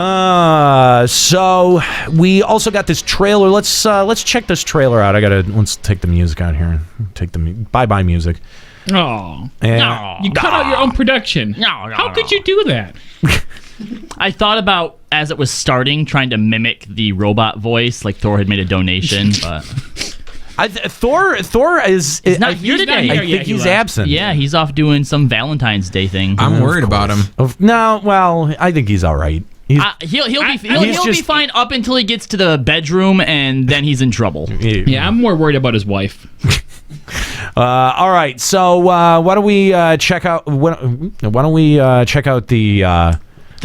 So we also got this trailer. Let's check this trailer out. Let's take the music out here. Take the bye music. Oh, no! You cut out your own production. How could you do that? I thought about, as it was starting, trying to mimic the robot voice, like Thor had made a donation, but Thor is not here today. I think he's absent. Yeah, he's off doing some Valentine's Day thing. I'm worried about him. No, well, I think he's all right. He'll be fine up until he gets to the bedroom, and then he's in trouble. Yeah, I'm more worried about his wife. All right, so why don't we check out? Why don't we check out the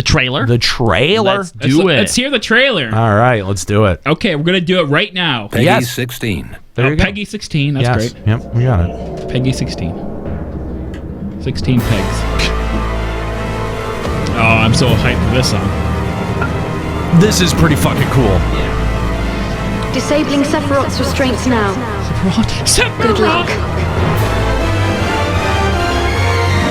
trailer? The trailer. Let's do it. Let's hear the trailer. All right, let's do it. Okay, we're gonna do it right now. Peggy 16. There you go. Peggy 16. That's great. Yep, we got it. Peggy 16. 16 pegs. Oh, I'm so hyped for this song. This is pretty fucking cool. Disabling Sephirot's restraints now. Sephirot. Good luck.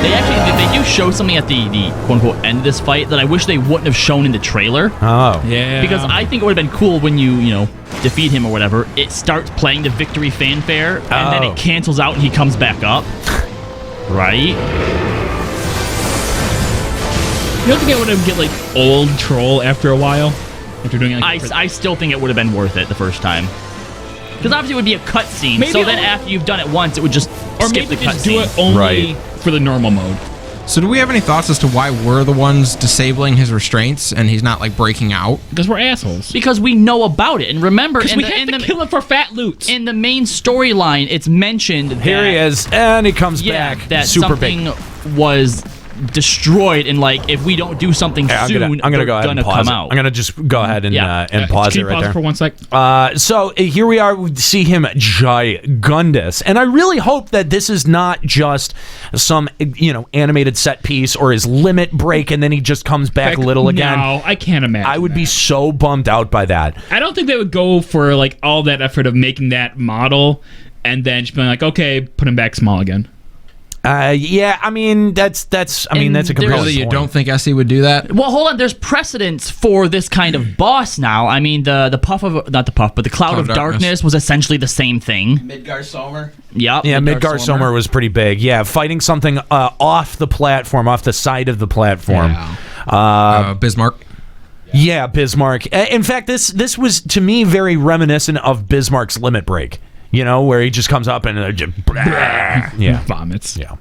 They do show something at the quote-unquote end of this fight that I wish they wouldn't have shown in the trailer. Oh. Yeah. Because I think it would have been cool when you defeat him or whatever, it starts playing the victory fanfare, and then it cancels out and he comes back up. Right? You don't think it would have get like old troll after a while? After doing I still think it would have been worth it the first time. Because obviously it would be a cutscene, so then after you've done it once, it would just skip the cutscene. Do it only for the normal mode. So do we have any thoughts as to why we're the ones disabling his restraints and he's not like breaking out? Because we're assholes. Because we know about it. And remember, we have to kill him for fat loot. In the main storyline, it's mentioned that... Here he is, and he comes back. That super something big. was destroyed, and like if we don't do something soon, I'm gonna go ahead and pause it. out. I'm gonna just go ahead and pause it right there. For 1 sec? So here we are. We see him gigundous, and I really hope that this is not just some animated set piece or his limit break, and then he just comes back little again. No, I can't imagine. I would be so bummed out by that. I don't think they would go for like all that effort of making that model, and then just being like, okay, put him back small again. Yeah, I mean that's a compelling Really, you don't think Essie would do that? Well, hold on. There's precedence for this kind of boss now. I mean, the Cloud of Darkness was essentially the same thing. Midgar-Sommer. Yep. Yeah, Midgar-Sommer was pretty big. Yeah, fighting something off the platform, off the side of the platform. Yeah. Bismarck. Yeah, Bismarck. In fact, this was to me very reminiscent of Bismarck's Limit Break. Where he just comes up and vomits. Yeah.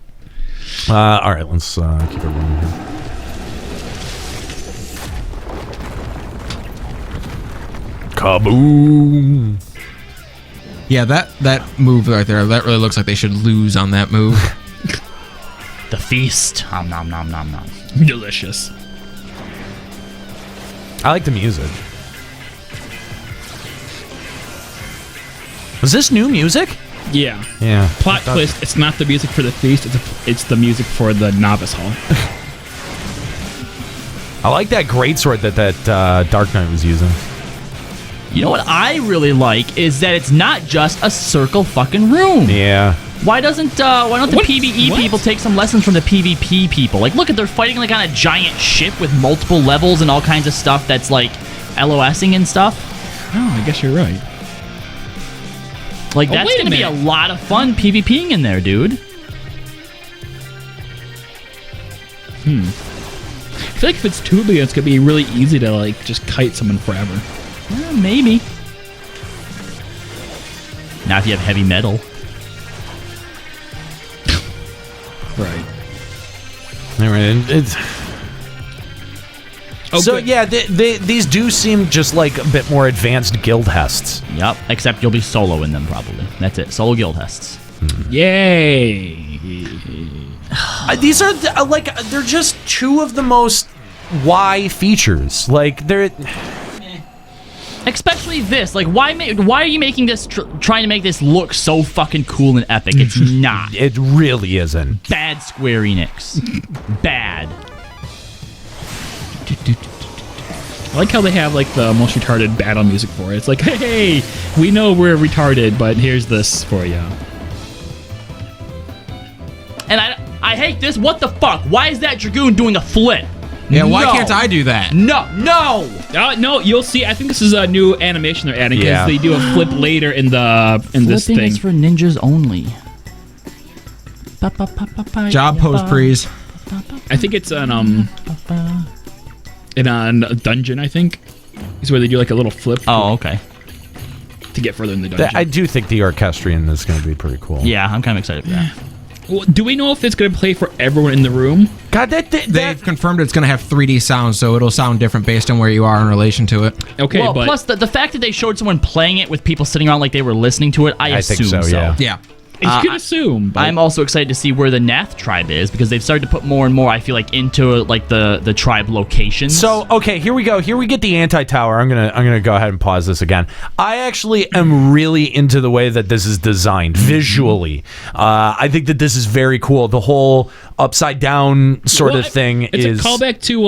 All right, let's keep it rolling here. Kaboom! Yeah, that move right there, that really looks like they should lose on that move. The feast. Nom nom nom nom nom. Delicious. I like the music. Was this new music? Yeah. Yeah. Plot twist, it's not the music for the feast, it's the music for the novice hall. I like that greatsword that Dark Knight was using. You know what I really like is that it's not just a circle fucking room. Yeah. Why don't the PvE people take some lessons from the PvP people? Like, look, they're fighting like on a giant ship with multiple levels and all kinds of stuff that's like LOSing and stuff. Oh, I guess you're right. Like, that's going to be a lot of fun PvPing in there, dude. I feel like if it's tubing, it's going to be really easy to, like, just kite someone forever. Maybe. Not if you have heavy metal. Right. All right. It's... So, yeah, these do seem just like a bit more advanced guild hests. Yep, except you'll be solo in them, probably. That's it. Solo guild hests. Yay! These are, they're just two of the most Y features. Like, they're... Especially this. Like, why are you making this, trying to make this look so fucking cool and epic? It's not. It really isn't. Bad Square Enix. Bad. I like how they have like the most retarded battle music for it. It's like, hey, we know we're retarded, but here's this for you. And I hate this. What the fuck? Why is that Dragoon doing a flip? Yeah, why can't I do that? No. No, you'll see. I think this is a new animation they're adding because Yeah. they do a flip later in this Flipping thing. is for ninjas only. Job post, please. I think it's in a dungeon. I think is where they do like a little flip. Oh, okay. To get further in the dungeon. I do think the orchestrion is going to be pretty cool. Yeah, I'm kind of excited for that. Well, do we know if it's going to play for everyone in the room? God, They've confirmed it's going to have 3D sound, so it'll sound different based on where you are in relation to it. Okay, Well, but plus the fact that they showed someone playing it with people sitting around like they were listening to it, I think assume so, yeah. Yeah. I could assume. But I'm also excited to see where the Nath tribe is because they've started to put more and more, I feel like, into like the tribe locations. So okay, here we go. Here we get the anti-tower. I'm gonna go ahead and pause this again. I actually am really into the way that this is designed visually. I think that this is very cool. The whole upside down sort of thing it's is a callback to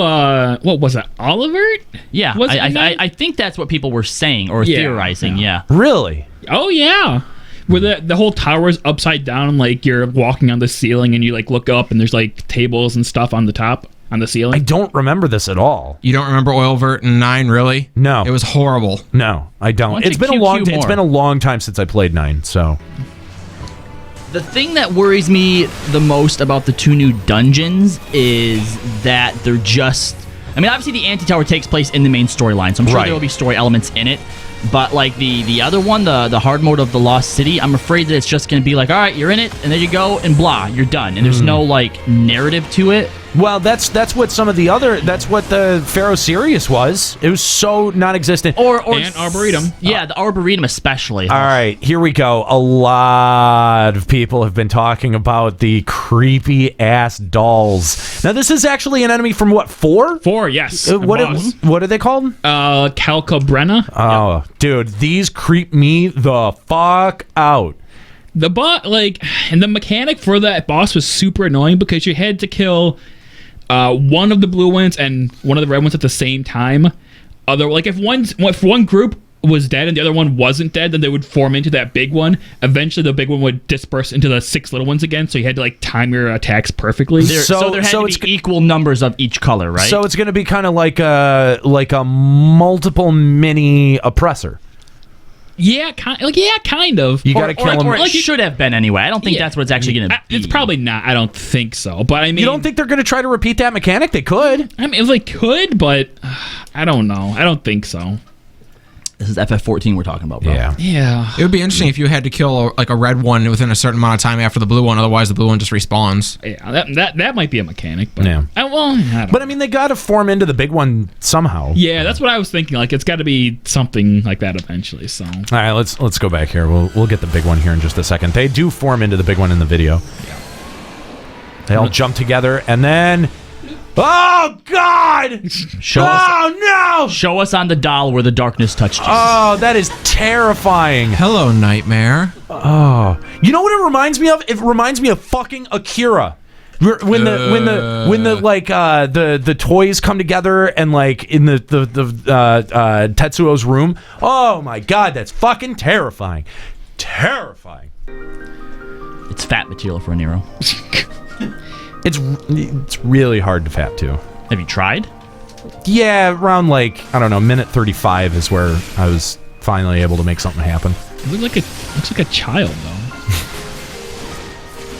what was it, Oliver? yeah, Was it in that? I think that's what people were saying or theorizing. Yeah. really. Oh yeah. Where the whole tower is upside down, like you're walking on the ceiling and you like look up and there's like tables and stuff on the top on the I ceiling. don't remember this at all. You don't remember Oilvert in 9, really? No. It was horrible. No, I don't. Why don't It's you been a long. QQ It's more? been a long time since I played 9. So The thing that worries me the most about the 2 new dungeons is that they're just... I mean, obviously the Anti-Tower takes place in the main storyline, so I'm sure Right. there will be story elements in it. But like the other one, the hard mode of the Lost City, I'm afraid that it's just going to be like, all right, you're in it, and there you go, and blah, you're done. And there's no like narrative to it. well, that's what some of the other. That's what the Pharaoh Sirius was. It was so non-existent. Or And Arboretum. Yeah, the Arboretum especially. All right, here we go. A lot of people have been talking about the creepy ass dolls. Now, this is actually an enemy from what, 4? 4, yes. What are they called? Calcabrenna. Oh, dude, these creep me the fuck out. The and the mechanic for that boss was super annoying because you had to kill one of the blue ones and one of the red ones at the same time. If one group was dead and the other one wasn't dead, then they would form into that big one. Eventually, the big one would disperse into the 6 little ones again, so you had to like time your attacks perfectly. So there had to be equal numbers of each color, right? So it's going to be kind of like a multiple mini oppressor. Yeah, kind of. You got to kill them. Or it should have been anyway. I don't think that's what it's actually going to be. It's probably not. I don't think so. But I mean, You don't think they're going to try to repeat that mechanic? They could. I mean, if they could, but I don't know. I don't think so. This is FF14 we're talking about, bro. Yeah. It would be interesting if you had to kill a red one within a certain amount of time after the blue one. Otherwise, the blue one just respawns. Yeah, that might be a mechanic. But, Yeah. I don't But I mean, they got to form into the big one somehow. yeah, that's what I was thinking. Like, it's got to be something like that eventually. So All right, let's go back here. We'll get the big one here in just a second. They do form into the big one in the video. Yeah. They all jump together and then. Oh God! Show us on the doll where the darkness touched you. Oh, that is terrifying. Hello, Nightmare. Oh, you know what it reminds me of? It reminds me of fucking Akira. When the toys come together and like in the Tetsuo's room. Oh my God, that's fucking terrifying. Terrifying. It's fat material for a Nero. It's really hard to fat too. Have you tried? Yeah, around like, I don't know, minute 35 is where I was finally able to make something happen. it looks like a child though.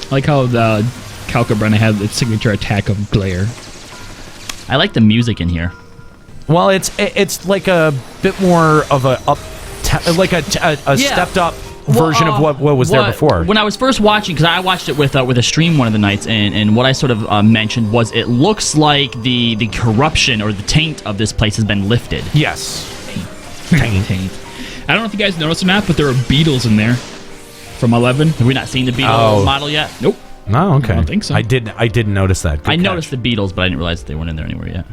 I like how the Calcabrenna had its signature attack of glare. I like the music in here. Well, it's like a bit more of a stepped up version of what was there before. When I was first watching, because I watched it with a stream one of the nights, and what I sort of mentioned was it looks like the corruption or the taint of this place has been lifted. Yes. Taint. I don't know if you guys noticed or not, but there are beetles in there from 11. Have we not seen the Beetle model yet? Nope. Oh, okay. I don't think so. I didn't notice that. Good I catch. noticed the Beetles, but I didn't realize that they weren't in there anywhere yet.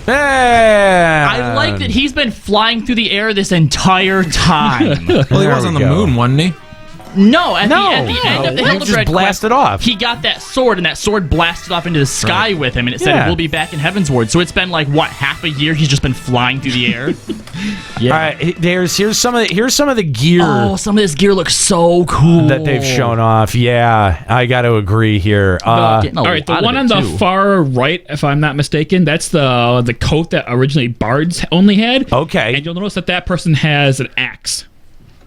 I like that he's been flying through the air this entire time. Well, he There was we on the go. moon, wasn't he? No, at No. the end of the He Hildebred just blasted quest, off. he got that sword, and that sword blasted off into the sky with him, and it said Yeah. we'll be back in Heavensward. So it's been like what, half a year? He's just been flying through the air. Yeah. All right, here's some of the gear Oh, some of this gear looks so cool that they've shown off. Yeah, I got to agree here. Getting a All right, the lot of one it, on the too. far right, if I'm not mistaken, that's the coat that originally Bards only had. Okay. And you'll notice that person has an axe.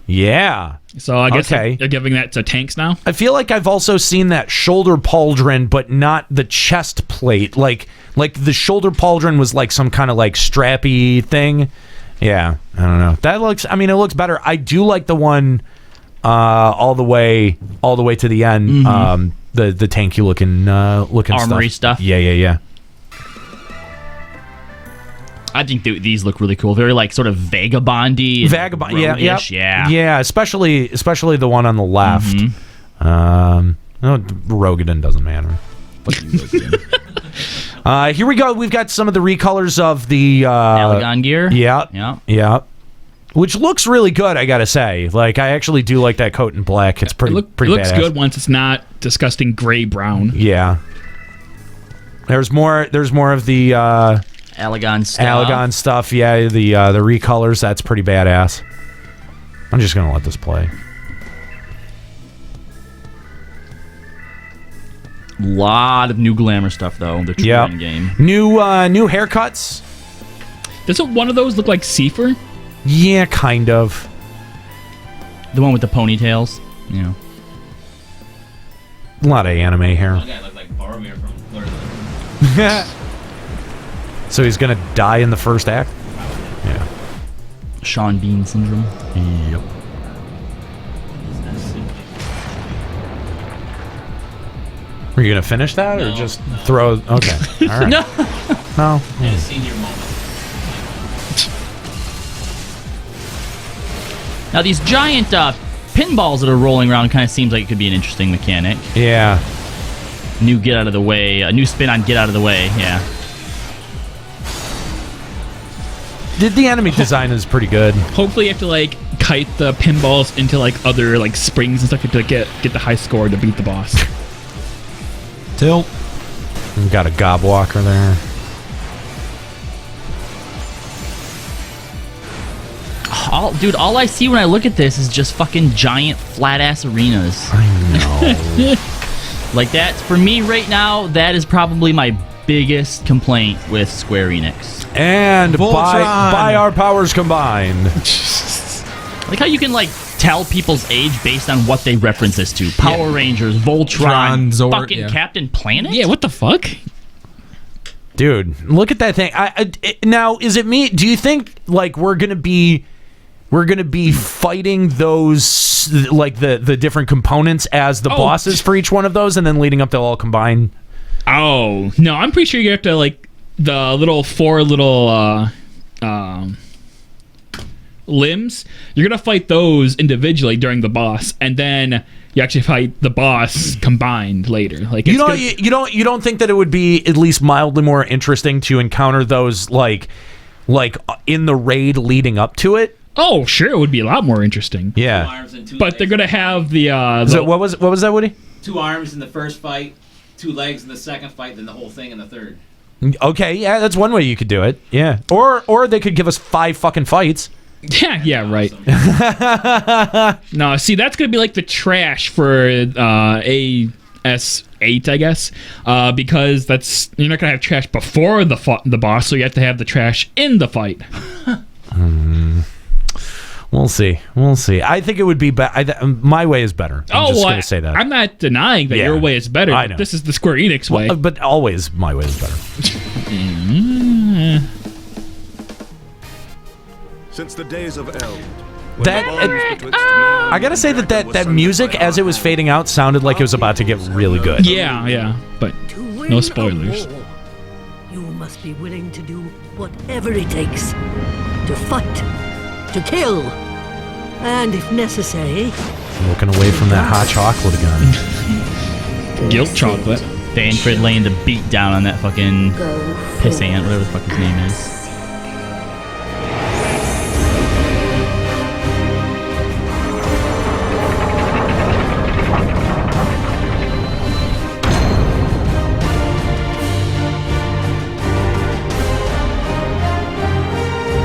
Yeah. So I guess Okay. they're giving that to tanks now. I feel like I've also seen that shoulder pauldron, but not the chest plate. Like the shoulder pauldron was like some kind of like strappy thing. Yeah, I don't know. That looks. I mean, it looks better. I do like the one all the way to the end. Mm-hmm. The tanky looking Armory stuff. Yeah. I think these look really cool. Very like sort of vagabondy. and Vagabond. roguish, Yeah. Especially the one on the left. Mm-hmm. No, Rogadin doesn't matter. Here we go. We've got some of the recolors of the Alagon gear. Yeah. Which looks really good, I gotta say. Like, I actually do like that coat in black. It's pretty It pretty looks badass. good once it's not disgusting gray brown. Yeah. There's more of the Alagon stuff. Alagon stuff. Yeah, the recolors. That's pretty badass. I'm just gonna let this play. Lot of new glamour stuff though. The Yeah. True game. New haircuts. Doesn't one of those look like Sephirot? Yeah, kind of. The one with the ponytails. Yeah. A lot of anime hair. guy looked like Boromir from Lord of the So he's gonna die in the first act. Yeah. Sean Bean syndrome. Yep. Are you gonna finish that or No. just throw? Okay. All right. No. No. a senior moment. Now these giant pinballs that are rolling around kind of seems like it could be an interesting mechanic. Yeah. New get out of the way. A new spin on get out of the way. Yeah. The enemy design is pretty good. Hopefully you have to like kite the pinballs into like other like springs and stuff to get the high score to beat the boss. Tilt. We've got a gobwalker there. All I see when I look at this is just fucking giant flat ass arenas. I know. Like that, for me right now, that is probably my biggest complaint with Square Enix. And Voltron. by our powers combined. Like how you can like tell people's age based on what they reference this to. Power Rangers, Voltron, Zord, fucking yeah. Captain Planet? Yeah, what the fuck? Dude, look at that thing. Now, is it me? Do you think like we're gonna be fighting those like the different components as the bosses for each one of those, and then leading up to all combined? Oh no, I'm pretty sure you have to like the little four little limbs. You're gonna fight those individually during the boss, and then you actually fight the boss combined later. Like You don't think that it would be at least mildly more interesting to encounter those like in the raid leading up to it? Oh, sure, it would be a lot more interesting. Two Yeah. arms and two But legs. they're gonna have the So what was that, Woody? 2 arms in the first fight, 2 legs in the second fight, then the whole thing in the third. Okay, yeah, that's one way you could do it. Yeah. Or they could give us 5 fucking fights. yeah, right. No, see, that's gonna be like the trash for AS8, I guess, because you're not gonna have trash before the boss, so you have to have the trash in the fight. We'll see. I think it would be better. My way is better. I'm just going to say that. I'm not denying that Yeah. your way is better. I But know. this is the Square Enix way. But always my way is better. Since the days of Eld, I gotta say that music as it was fading out sounded like it was about to get really good. Yeah, but To win no a spoilers. war, you must be willing to do whatever it takes. To fight, to kill, and if necessary, Looking away from that hot chocolate again. Guilt chocolate. Thancred laying the beat down on that fucking pissant, whatever the fuck his name is.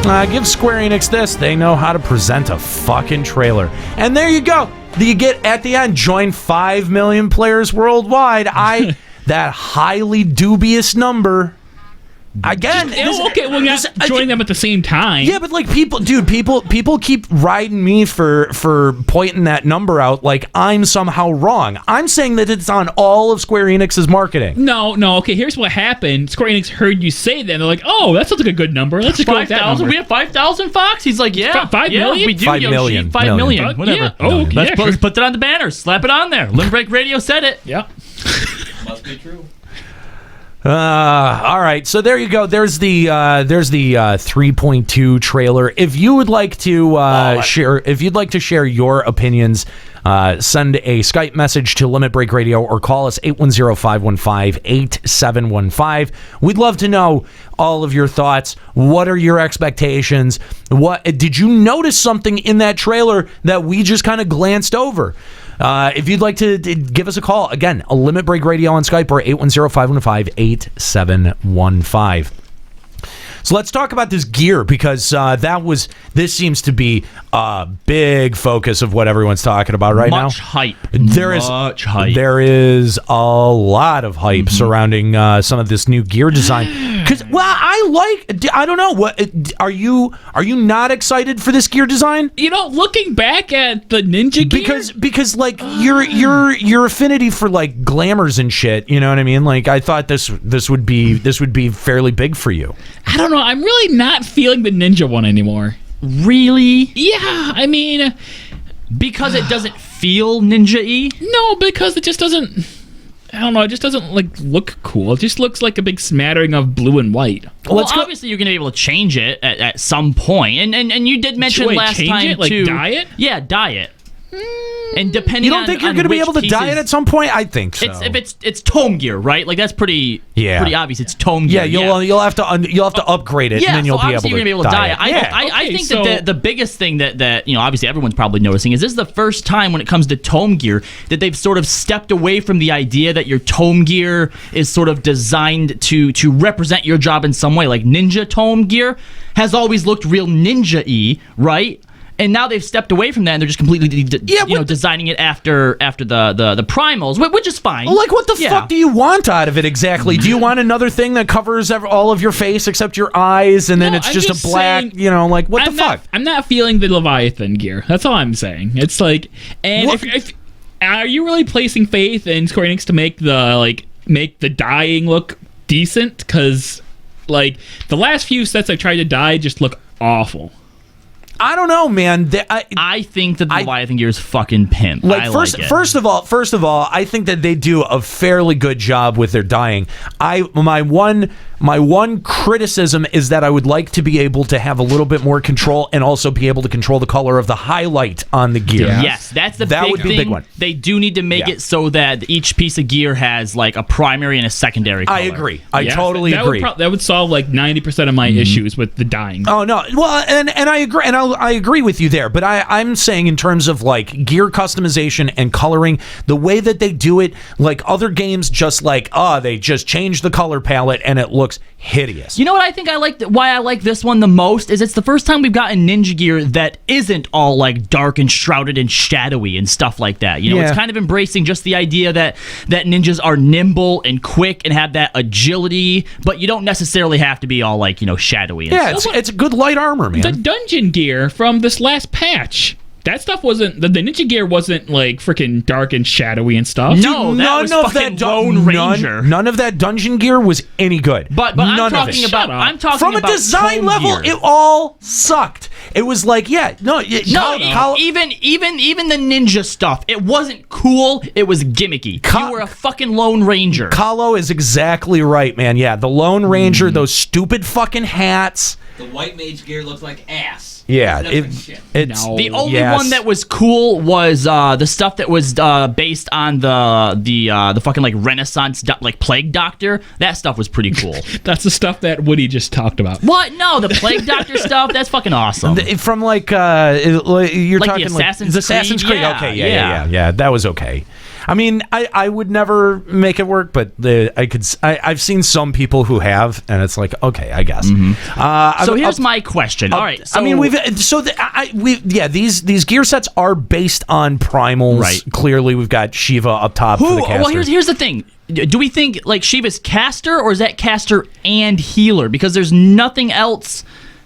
Give Square Enix this. They know how to present a fucking trailer. And there you go. You get, at the end, join 5 million players worldwide. That highly dubious number. Again, okay, well, you're not joining them at the same time. Yeah, but like people keep riding me for pointing that number out like I'm somehow wrong. I'm saying that it's on all of Square Enix's marketing. No, okay, here's what happened. Square Enix heard you say that, and they're like, oh, that sounds like a good number. Let's just go with that number. We have 5,000, Fox? He's like, yeah. 5 million? We do, 5 million. 5 million. Whatever. Yeah. Oh, okay. Let's put that on the banner. Slap it on there. Limb Break Radio said it. Yeah. Must be true. All right, so there you go. There's the 3.2 trailer. If you would like to share your opinions, send a Skype message to Limit Break Radio or call us 810-515-8715. We'd love to know all of your thoughts. What are your expectations? What did you notice something in that trailer that we just kind of glanced over? If you'd like to give us a call, again, a Limit Break Radio on Skype or 810-515-8715. So let's talk about this gear because this seems to be a big focus of what everyone's talking about right now. Much hype. There is a lot of hype surrounding some of this new gear design. Because, I don't know. What are you not excited for this gear design? You know, looking back at the Ninja gear, because like your affinity for like glamours and shit, you know what I mean? Like I thought this would be fairly big for you. I don't know. I'm really not feeling the Ninja one anymore. Really? Yeah, I mean, because it doesn't feel ninja-y? No, because it just doesn't. I don't know. It just doesn't like look cool. It just looks like a big smattering of blue and white. Well, obviously you're gonna be able to change it at some point, and you did mention last time too. Dye it? Yeah, dye it. And depending, you don't think you're going to be able to dye it at some point? I think so. It's tome gear, right? Like that's pretty obvious. It's tome gear. Yeah, you'll have to upgrade it, and then you'll be able to dye it. I think that the biggest thing that obviously everyone's probably noticing is this is the first time when it comes to tome gear that they've sort of stepped away from the idea that your tome gear is sort of designed to represent your job in some way. Like ninja tome gear has always looked real ninja-y, right? And now they've stepped away from that, and they're just completely, designing it after the primals, which is fine. Well, like, what the fuck do you want out of it exactly? Do you want another thing that covers all of your face except your eyes, and then it's just a black, saying, like, what the fuck? I'm not feeling the Leviathan gear. That's all I'm saying. It's like, and if are you really placing faith in Square Enix to make the dyeing look decent? Because, like, the last few sets I tried to dye just look awful. I don't know, man. I think that the Leviathan gear is fucking pimp. First of all, I think that they do a fairly good job with their dyeing. My one criticism is that I would like to be able to have a little bit more control and also be able to control the color of the highlight on the gear. Yes, that's the big thing. Big one. They do need to make it so that each piece of gear has like a primary and a secondary color. I agree. I totally agree. That would solve like 90% of my issues with the dyeing. Oh no, well, and I agree, and I agree with you there. But I'm saying in terms of like gear customization and coloring, the way that they do it, like other games, just like they just change the color palette and it looks hideous. You know what I think why I like this one the most is it's the first time we've gotten ninja gear that isn't all like dark and shrouded and shadowy and stuff like that. You know, it's kind of embracing just the idea that ninjas are nimble and quick and have that agility, but you don't necessarily have to be all like, shadowy. And stuff. It's a good light armor, man. The dungeon gear from this last patch. That stuff wasn't the ninja gear wasn't like freaking dark and shadowy and stuff. No, that was fucking Lone Ranger. None of that dungeon gear was any good. But I'm talking about from a design level, it all sucked. It was like, even the ninja stuff, it wasn't cool. It was gimmicky. You were a fucking Lone Ranger. Kahlo is exactly right, man. Yeah, the Lone Ranger, those stupid fucking hats. The white mage gear looks like ass. Yeah, it's the only one that was cool was the stuff that was based on the fucking like Renaissance like Plague Doctor. That stuff was pretty cool. That's the stuff that Woody just talked about. What? No, the Plague Doctor stuff. That's fucking awesome. From like you're like talking the Assassin's Creed. Yeah, okay, yeah, that was okay. I mean, I would never make it work, but I've seen some people who have, and it's like, okay, I guess. So here's my question. All right. So, I mean, these gear sets are based on primals. Right. Clearly, we've got Shiva up top for the caster. Well, here's the thing. Do we think like Shiva's caster, or is that caster and healer? Because there's nothing else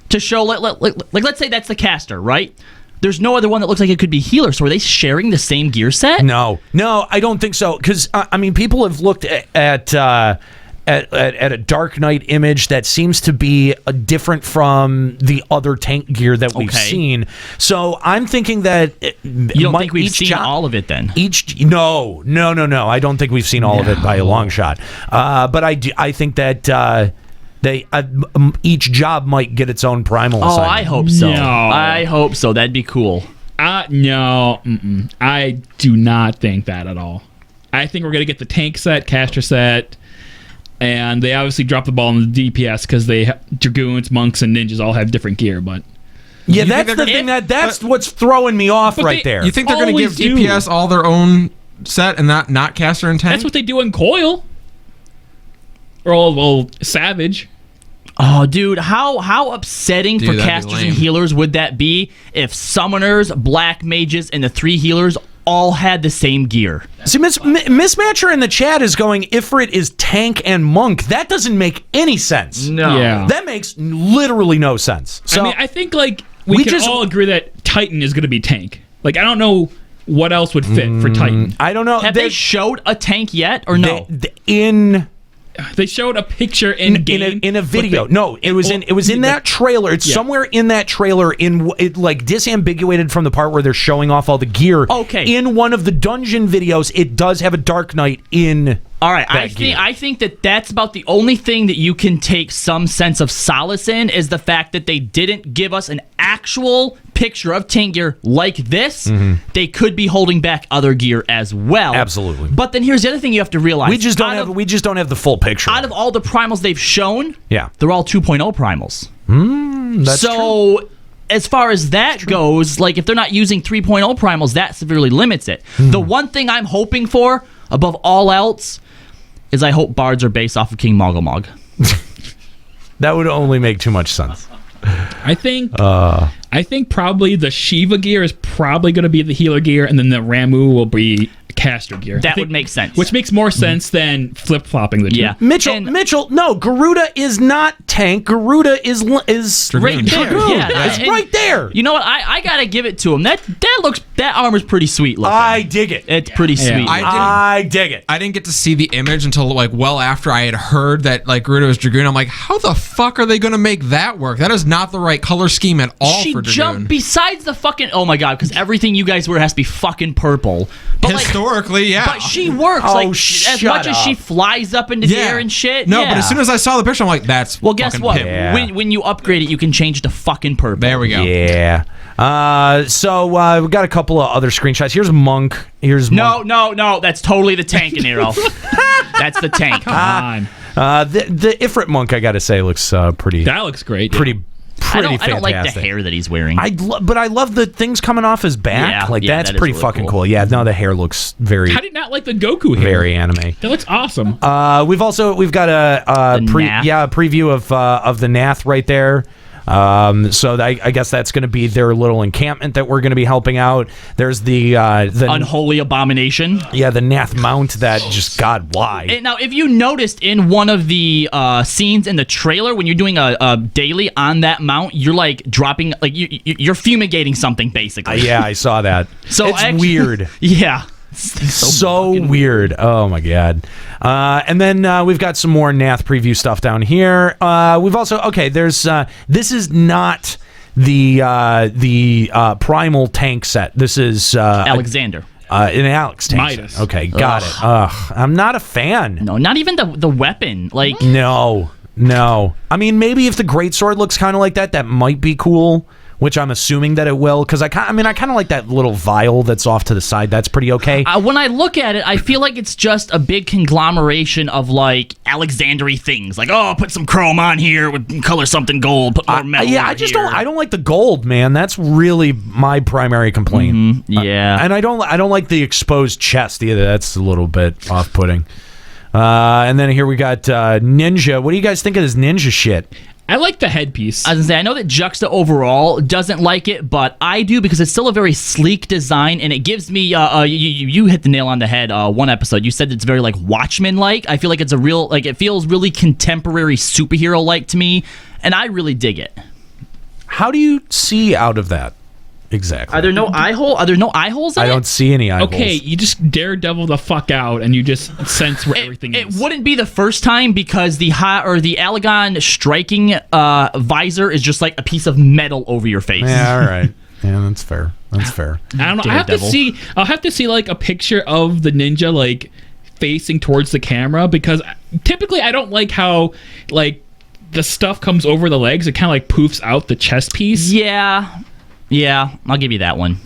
to show. Like let's say that's the caster, right? There's no other one that looks like it could be healer. So are they sharing the same gear set? No, I don't think so. Because I mean, people have looked at a Dark Knight image that seems to be different from the other tank gear that we've seen. So I'm thinking that you don't think we've seen all of it then? No. I don't think we've seen all of it by a long shot. But I think that. Each job might get its own primal assignment. I hope so. No. I hope so. That'd be cool. No. I do not think that at all. I think we're going to get the tank set, caster set, and they obviously drop the ball on the DPS because dragoons, monks, and ninjas all have different gear, but... Yeah, that's the thing. That's what's throwing me off right there. You think they're going to give DPS all their own set and not caster and tank? That's what they do in Coil. Or Savage. Oh, dude, how upsetting for casters and healers would that be if summoners, black mages, and the 3 healers all had the same gear? See, Mismatcher in the chat is going, Ifrit is tank and monk. That doesn't make any sense. No. Yeah. That makes literally no sense. So, I mean, I think, like, we can all agree that Titan is going to be tank. Like, I don't know what else would fit for Titan. I don't know. Have they showed a tank yet, or no? They showed a picture in game in a video. It was in that trailer. It's somewhere in that trailer like disambiguated from the part where they're showing off all the gear. Okay. In one of the dungeon videos, it does have a Dark Knight in. All right, I think that's about the only thing that you can take some sense of solace in is the fact that they didn't give us an actual picture of tank gear like this. They could be holding back other gear as well. Absolutely. But then here's the other thing you have to realize: we just don't have the full picture. Out of all the primals they've shown, yeah, they're all 2.0 primals. That's true. As far as that goes, like if they're not using 3.0 primals, that severely limits it. The one thing I'm hoping for above all else is I hope bards are based off of King Moggle. That would only make too much sense. I think probably the Shiva gear is probably going to be the healer gear, and then the Ramu will be caster gear. That would make sense. Which makes more sense than flip-flopping the two. Yeah. Mitchell, no, Garuda is not tank. Garuda is right there. Yeah, it's right there. You know what? I gotta give it to him. That armor's pretty sweet looking. I dig it. It's pretty sweet. I dig it. I didn't get to see the image until like well after I had heard that like Garuda was Dragoon. I'm like, how the fuck are they gonna make that work? That is not the right color scheme at all for Dragoon. She jumped besides the fucking because everything you guys wear has to be fucking purple. But historically, yeah. But she works as much as she flies up into the air and shit. No, but as soon as I saw the picture, I'm like, that's well. Guess what? Yeah. When you upgrade it, you can change it to fucking purple. There we go. Yeah. So we got a couple of other screenshots. Here's Monk. No. That's totally the tank in Arrow. That's the tank. Come on. The Ifrit Monk, I gotta say, looks pretty. That looks great. Pretty fantastic. I don't like the hair that he's wearing. But I love the things coming off his back. That's pretty really fucking cool. Yeah, no, the hair looks very. How did not like the Goku hair? Very anime. That looks awesome. We've got a preview of the Nath right there. So I guess that's going to be their little encampment that we're going to be helping out. There's the unholy abomination. Yeah, the Nath Mount that just God, why? Now, if you noticed in one of the scenes in the trailer, when you're doing a daily on that mount, you're like dropping, like you're fumigating something basically. Yeah, I saw that. So it's weird. Yeah. So weird. Oh my god. And then we've got some more Nath preview stuff down here. We've also there's this is not the primal tank set. This is Alexander. An Alex tank Midas. set. Okay, got it. I'm not a fan. No, not even the weapon. Like no. I mean, maybe if the greatsword looks kind of like that might be cool. which I'm assuming that it will, because I kind of like that little vial that's off to the side. That's pretty okay. When I look at it, I feel like it's just a big conglomeration of like Alexandry things. Like, oh, put some chrome on here, with color something gold, put more metal. Yeah, I don't like the gold, man. That's really my primary complaint. Mm-hmm. Yeah, and I don't like the exposed chest either. That's a little bit off-putting. And then here we got Ninja. What do you guys think of this Ninja shit? I like the headpiece. I was gonna say, I know that Juxta overall doesn't like it, but I do, because it's still a very sleek design, and it gives me. You hit the nail on the head. One episode, you said it's very like Watchmen-like. I feel like it's a real, like, it feels really contemporary superhero-like to me, and I really dig it. How do you see out of that? Exactly. Are there no eye holes in it? I don't see any eye holes. Okay, you just daredevil the fuck out, and you just sense where everything is. It wouldn't be the first time, because the Allegon striking visor is just like a piece of metal over your face. Yeah, all right. Yeah, that's fair. That's fair. I don't know. I'll have to see like a picture of the ninja like facing towards the camera, because typically I don't like how like the stuff comes over the legs. It kind of like poofs out the chest piece. Yeah, I'll give you that one.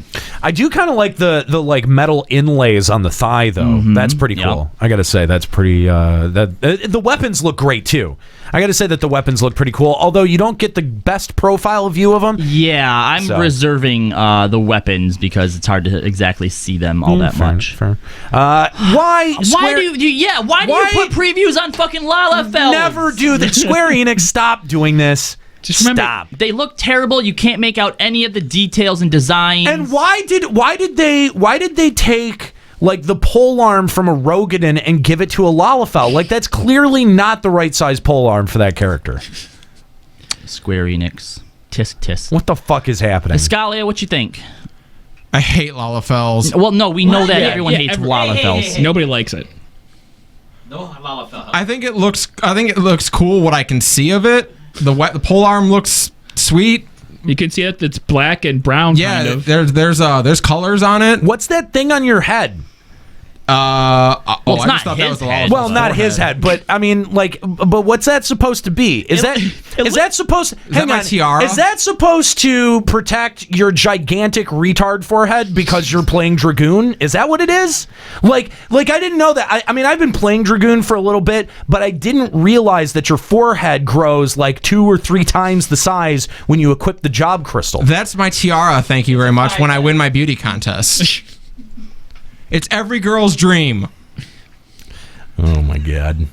I do kind of like the like metal inlays on the thigh, though. Mm-hmm. That's pretty cool. I gotta say, that's pretty. The weapons look great too. I gotta say that the weapons look pretty cool. Although you don't get the best profile view of them. Yeah, I'm reserving the weapons, because it's hard to exactly see them all that much. Fair. Why do you put previews on fucking Lalafell? Never do that. Square Enix, stop doing this. Just remember, stop. They look terrible. You can't make out any of the details and designs. And why did they take like the pole arm from a Rogadin and give it to a Lalafell? Like, that's clearly not the right size pole arm for that character. Square Enix. Tisk tisk. What the fuck is happening? Escalia, what you think? I hate Lalafells. Well, no, we know that everyone hates Lalafells. Hey. Nobody likes it. No Lalafell. I think it looks cool what I can see of it. The pole arm looks sweet. You can see that it's black and brown. Yeah, kind of. there's colors on it. What's that thing on your head? It's not his head. Well, not his head, but I mean, like, but what's that supposed to be? Is that supposed? Hang on, tiara? Is that supposed to protect your gigantic retard forehead because you're playing Dragoon? Is that what it is? Like I didn't know that. I mean, I've been playing Dragoon for a little bit, but I didn't realize that your forehead grows like 2 or 3 times the size when you equip the job crystal. That's my tiara. Thank you very much. When I win my beauty contest. It's every girl's dream. Oh my god,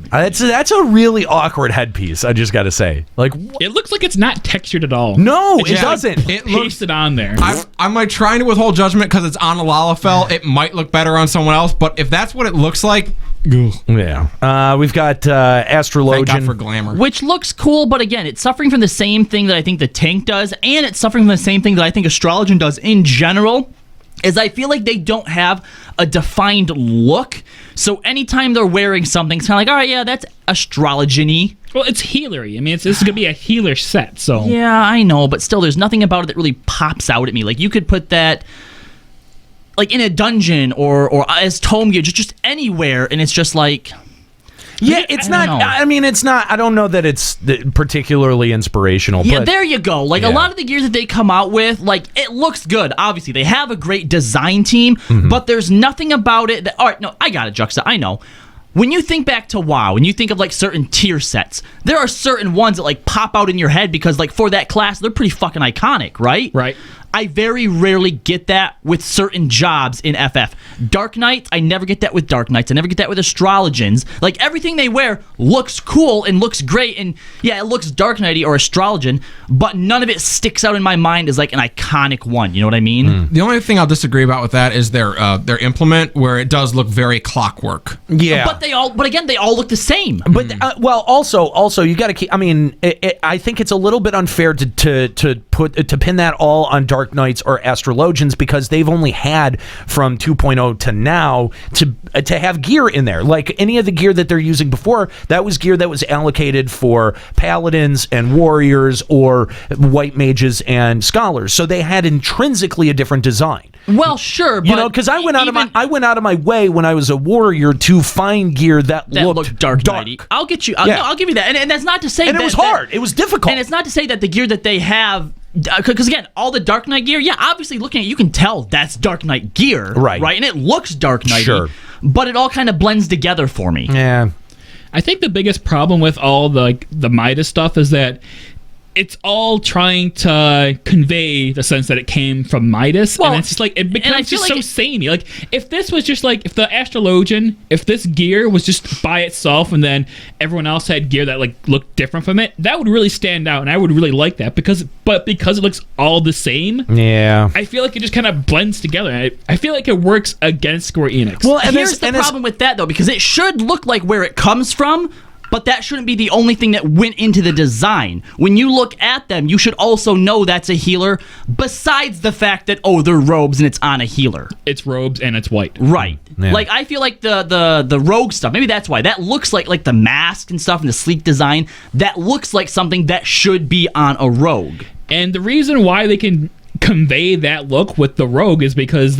that's a really awkward headpiece. I just got to say, like, it looks like it's not textured at all. No, it doesn't. It looks it on there. I'm like trying to withhold judgment because it's on a Lalafell. It might look better on someone else, but if that's what it looks like, yeah. We've got Astrologian. Thank God for glamour, which looks cool, but again, it's suffering from the same thing that I think the tank does, and it's suffering from the same thing that I think Astrologian does in general. Is I feel like they don't have a defined look. So anytime they're wearing something, it's kind of like, all right, yeah, that's astrology-y. Well, it's healery. I mean, this is going to be a healer set, so... Yeah, I know, but still, there's nothing about it that really pops out at me. Like, you could put that, like, in a dungeon or as tome gear, just anywhere, and it's just like... Yeah, it's not. I mean, it's not. I don't know that it's particularly inspirational. Yeah, but, there you go. Like a lot of the gears that they come out with, like it looks good. Obviously, they have a great design team, but there's nothing about it that. All right, no, I got it, Juxta. I know. When you think back to WoW, when you think of like certain tier sets, there are certain ones that like pop out in your head because like for that class, they're pretty fucking iconic, right? Right. I very rarely get that with certain jobs in FF. Dark Knights, I never get that with Dark Knights. I never get that with Astrologians. Like, everything they wear looks cool and looks great, and yeah, it looks Dark Knighty or Astrologian, but none of it sticks out in my mind as like an iconic one. You know what I mean? The only thing I'll disagree about with that is their implement, where it does look very clockwork. Yeah. But again, they all look the same. But well, also you got to keep. I mean, I think it's a little bit unfair to pin that all on Dark Knights or Astrologians because they've only had from 2.0 to now to have gear in there. Like any of the gear that they're using before, that was gear that was allocated for paladins and warriors or white mages and scholars. So they had intrinsically a different design. Well, sure, but you know, because I went out of my way when I was a warrior to find gear that looked dark. I'll get you. I'll give you that, and that's not to say. And it was hard. It was difficult. And it's not to say that the gear that they have. Because again, all the Dark Knight gear, obviously looking at it, you can tell that's Dark Knight gear, right? And it looks Dark Knight-y, sure, but it all kind of blends together for me. Yeah, I think the biggest problem with all the Midas stuff is that it's all trying to convey the sense that it came from Midas, and it's just like it becomes just so samey. Like if this was just like if the Astrologian, if this gear was just by itself, and then everyone else had gear that looked different from it, that would really stand out, and I would really like that because it looks all the same. Yeah, I feel like it just kind of blends together. I feel like it works against Square Enix. Well, and here's the problem with that though, because it should look like where it comes from. But that shouldn't be the only thing that went into the design. When you look at them, you should also know that's a healer, besides the fact that, they're robes and it's on a healer. It's robes and it's white. Right. Yeah. Like, I feel like the rogue stuff, maybe that's why. That looks like the mask and stuff and the sleek design, that looks like something that should be on a rogue. And the reason why they can convey that look with the rogue is because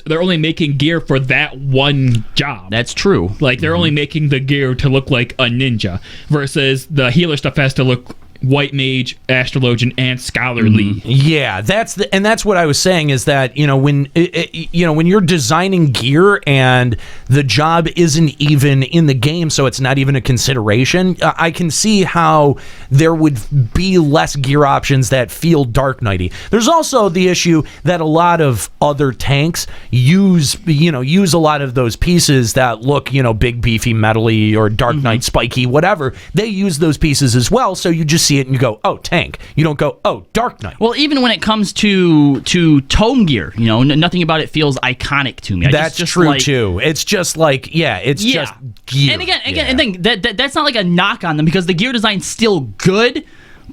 they're only making gear for that one job. That's true. Like they're only making the gear to look like a ninja, versus the healer stuff has to look white mage, astrologian, and scholarly. Yeah, that's what I was saying is that when when you're designing gear and the job isn't even in the game, so it's not even a consideration. I can see how there would be less gear options that feel Dark Knighty. There's also the issue that a lot of other tanks use a lot of those pieces that look big, beefy, metally, or Dark Knight spiky, whatever. They use those pieces as well, so you just see it and you go, oh, tank. You don't go, oh, Dark Knight. Well, even when it comes to tome gear, nothing about it feels iconic to me. That's just true too. It's just like, it's just gear. And again, that's not like a knock on them, because the gear design's still good.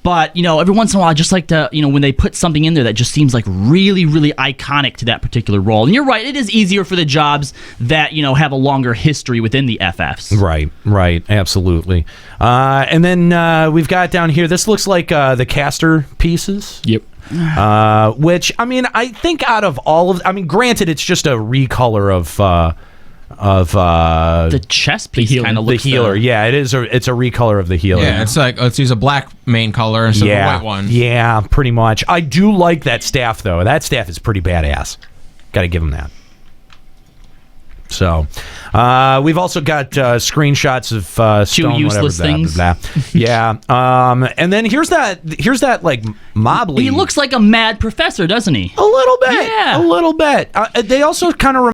But, every once in a while, I just like to, when they put something in there that just seems like really, really iconic to that particular role. And you're right, it is easier for the jobs that, have a longer history within the FFs. Right, absolutely. And then we've got down here, this looks like the caster pieces. Yep. Which, I think out of all of, granted, it's just a recolor of the chest piece kind of looks the healer. It is it's a recolor of the healer. It's like let's use a black main color instead of a white one. Yeah, pretty much. I do like that staff though. That staff is pretty badass. Got to give him that. So, we've also got screenshots of stone, useless things. Blah, blah, blah. Yeah. And then here's that like mob lead. He looks like a mad professor, doesn't he? A little bit. Yeah. A little bit. They also kind of